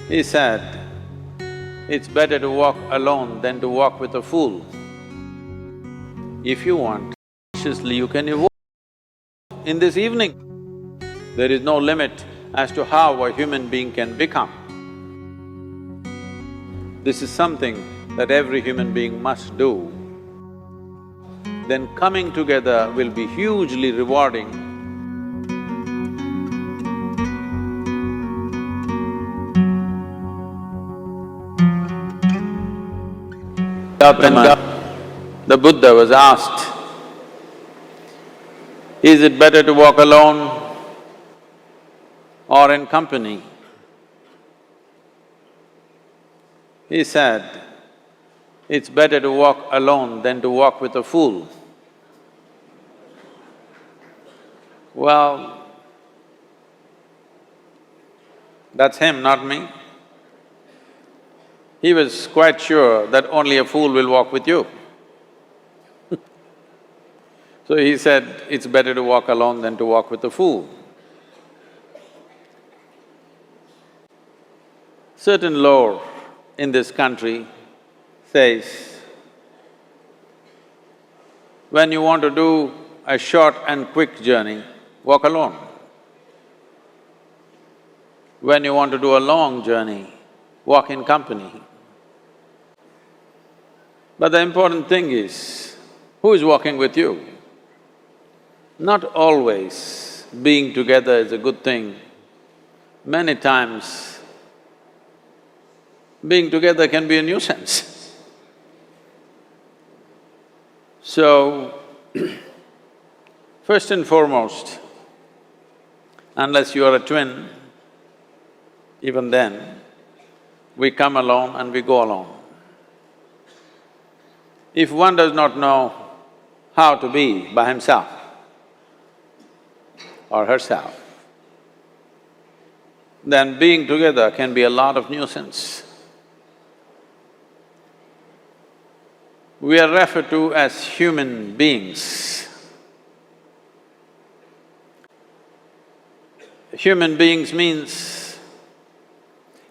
He said, it's better to walk alone than to walk with a fool. If you want, consciously you can evolve in this evening. There is no limit as to how a human being can become. This is something that every human being must do. Then coming together will be hugely rewarding. When the Buddha was asked, is it better to walk alone or in company? He said, it's better to walk alone than to walk with a fool. Well, that's him, not me. He was quite sure that only a fool will walk with you. So he said, it's better to walk alone than to walk with a fool. Certain lore in this country says, when you want to do a short and quick journey, walk alone. When you want to do a long journey, walk in company. But the important thing is, who is walking with you? Not always being together is a good thing. Many times, being together can be a nuisance. So, first and foremost, unless you are a twin, even then, we come alone and we go alone. If one does not know how to be by himself or herself, then being together can be a lot of nuisance. We are referred to as human beings. Human beings means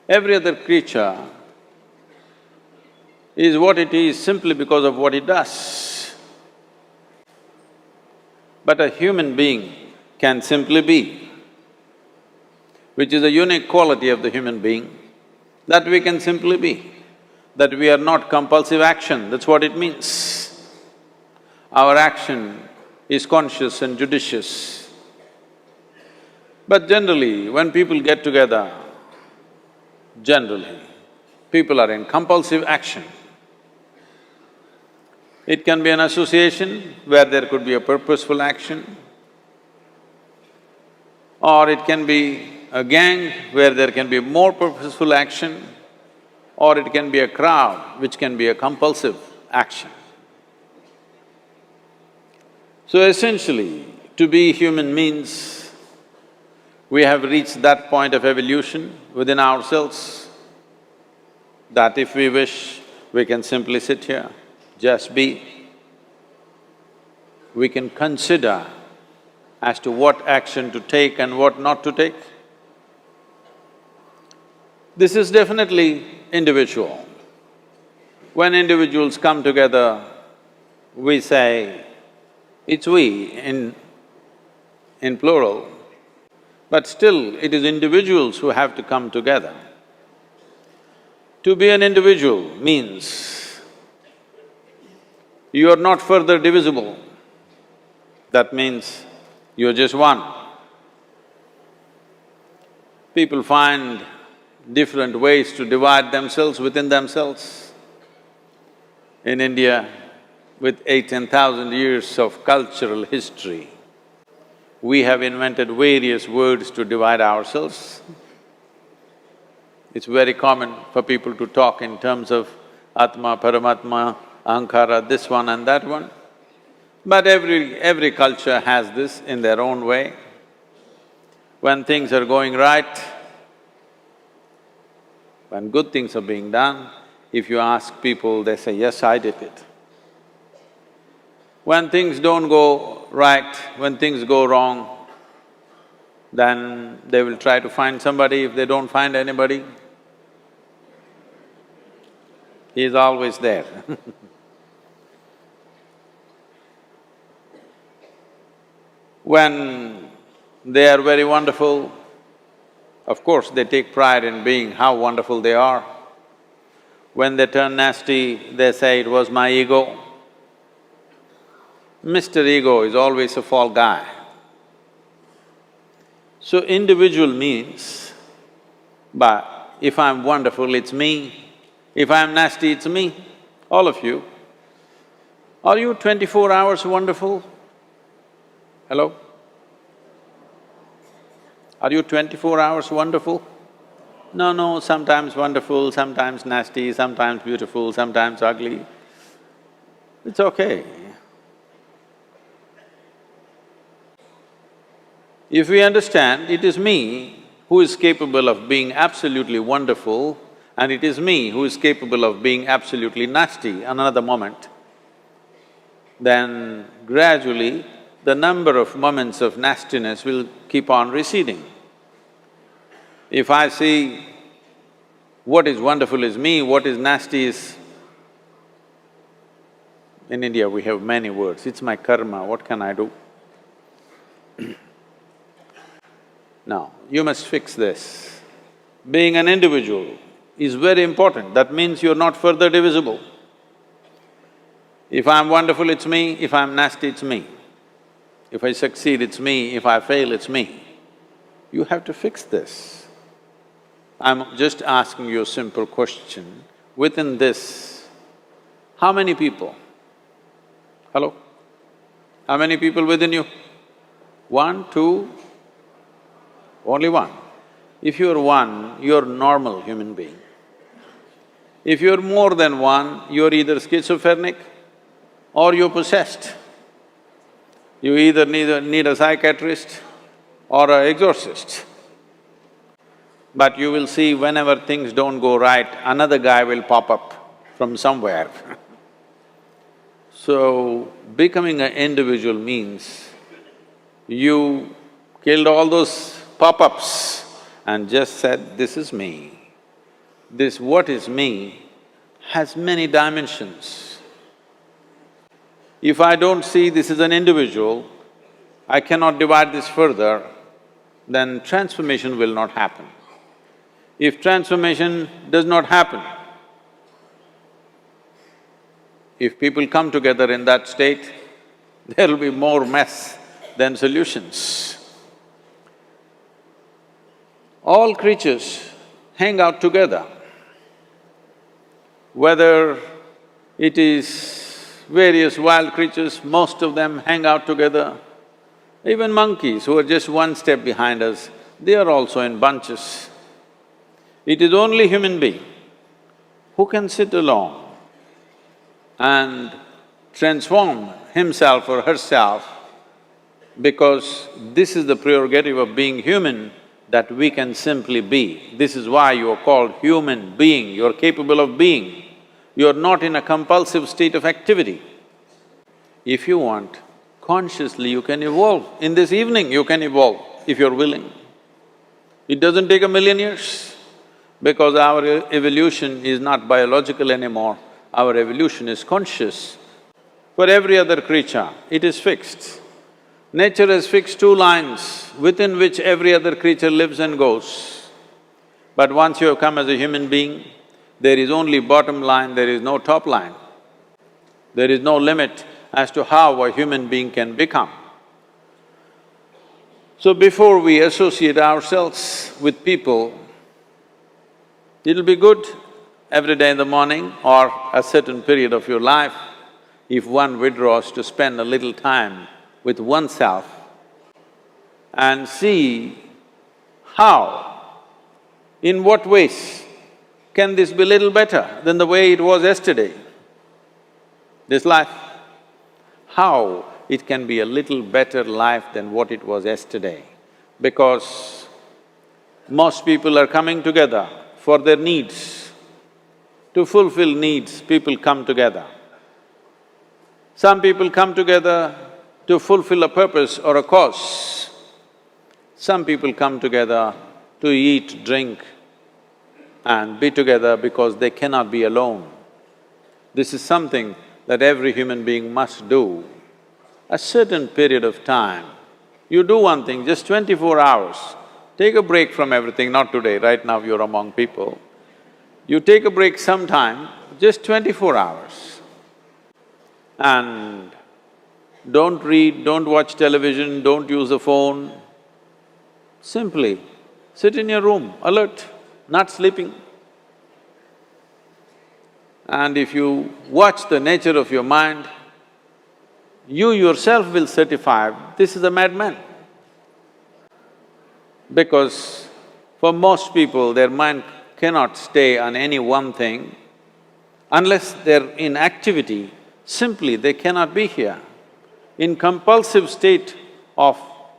every other creature is what it is simply because of what it does. But a human being can simply be, which is a unique quality of the human being, that we can simply be, that we are not compulsive action, that's what it means. Our action is conscious and judicious. But generally, when people get together, generally, people are in compulsive action. It can be an association where there could be a purposeful action, or it can be a gang where there can be more purposeful action, or it can be a crowd which can be a compulsive action. So essentially, to be human means we have reached that point of evolution within ourselves that if we wish, we can simply sit here, just be. We can consider as to what action to take and what not to take. This is definitely individual. When individuals come together, we say, it's we in plural, but still it is individuals who have to come together. To be an individual means you are not further divisible. That means you're just one. People find different ways to divide themselves within themselves. In India, with 8,000–10,000 years of cultural history, we have invented various words to divide ourselves. It's very common for people to talk in terms of Atma, Paramatma, Ahankara, this one and that one. But every culture has this in their own way. When things are going right, when good things are being done, if you ask people, they say, yes, I did it. When things don't go right, when things go wrong, then they will try to find somebody. If they don't find anybody, He is always there. When they are very wonderful, of course they take pride in being how wonderful they are. When they turn nasty, they say, "It was my ego." Mr. Ego is always a fall guy. So individual means, but if I'm wonderful, it's me. If I'm nasty, it's me, all of you. Are you 24 hours wonderful? Hello? Are you 24 hours wonderful? No, sometimes wonderful, sometimes nasty, sometimes beautiful, sometimes ugly. It's okay. If we understand it is me who is capable of being absolutely wonderful and it is me who is capable of being absolutely nasty another moment, then gradually the number of moments of nastiness will keep on receding. If I see what is wonderful is me, what is nasty is… In India we have many words, it's my karma, what can I do? Now, you must fix this. Being an individual is very important, that means you're not further divisible. If I'm wonderful, it's me, if I'm nasty, it's me. If I succeed, it's me, if I fail, it's me. You have to fix this. I'm just asking you a simple question. Within this, how many people? Hello? How many people within you? One, two? Only one. If you're one, you're normal human being. If you're more than one, you're either schizophrenic or you're possessed. You either need a psychiatrist or an exorcist. But you will see whenever things don't go right, another guy will pop up from somewhere. So, becoming an individual means you killed all those pop-ups and just said, "This is me." This what is me has many dimensions. If I don't see this is an individual, I cannot divide this further, then transformation will not happen. If transformation does not happen, if people come together in that state, there will be more mess than solutions. All creatures hang out together. Whether it is various wild creatures, most of them hang out together. Even monkeys who are just one step behind us, they are also in bunches. It is only human being who can sit alone and transform himself or herself, because this is the prerogative of being human, that we can simply be. This is why you are called human being, you are capable of being. You are not in a compulsive state of activity. If you want, consciously you can evolve. In this evening you can evolve, if you're willing. It doesn't take 1,000,000 years, because our evolution is not biological anymore, our evolution is conscious. For every other creature, it is fixed. Nature has fixed two lines within which every other creature lives and goes. But once you have come as a human being, there is only bottom line, there is no top line. There is no limit as to how a human being can become. So before we associate ourselves with people, it'll be good every day in the morning or a certain period of your life, if one withdraws to spend a little time with oneself and see how, in what ways can this be little better than the way it was yesterday, this life? How it can be a little better life than what it was yesterday, because most people are coming together for their needs. To fulfill needs, people come together. Some people come together to fulfill a purpose or a cause. Some people come together to eat, drink and be together because they cannot be alone. This is something that every human being must do. A certain period of time, you do one thing, just 24 hours, take a break from everything, not today, right now you're among people. You take a break sometime, just 24 hours. And don't read, don't watch television, don't use the phone. Simply sit in your room, alert, not sleeping. And if you watch the nature of your mind, you yourself will certify, this is a madman. Because for most people, their mind cannot stay on any one thing. Unless they're in activity, simply they cannot be here. In compulsive state of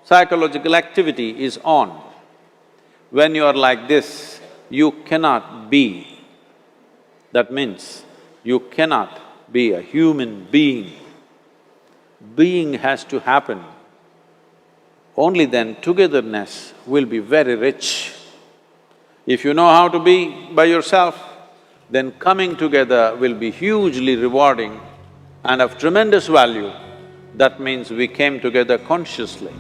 psychological activity is on. When you are like this, you cannot be. That means you cannot be a human being. Being has to happen. Only then togetherness will be very rich. If you know how to be by yourself, then coming together will be hugely rewarding and of tremendous value. That means we came together consciously.